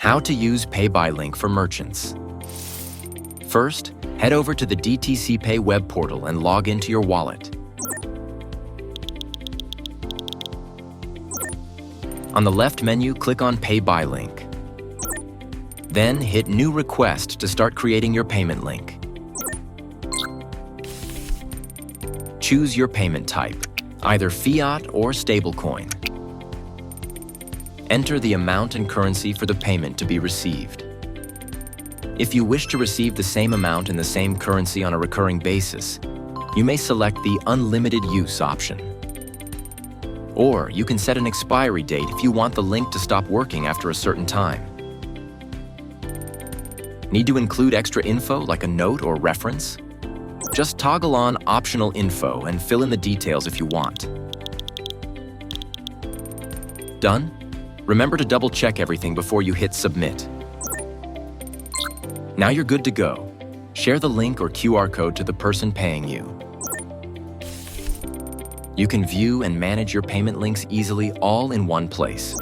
How to use PayByLink for merchants. First, head over to the DTC Pay web portal and log into your wallet. On the left menu, click on PayByLink. Then hit New Request to start creating your payment link. Choose your payment type, either fiat or stablecoin. Enter the amount and currency for the payment to be received. If you wish to receive the same amount in the same currency on a recurring basis, you may select the Unlimited Use option. Or you can set an expiry date if you want the link to stop working after a certain time. Need to include extra info like a note or reference? Just toggle on Optional Info and fill in the details if you want. Done? Remember to double-check everything before you hit Submit. Now you're good to go. Share the link or QR code to the person paying you. You can view and manage your payment links easily all in one place.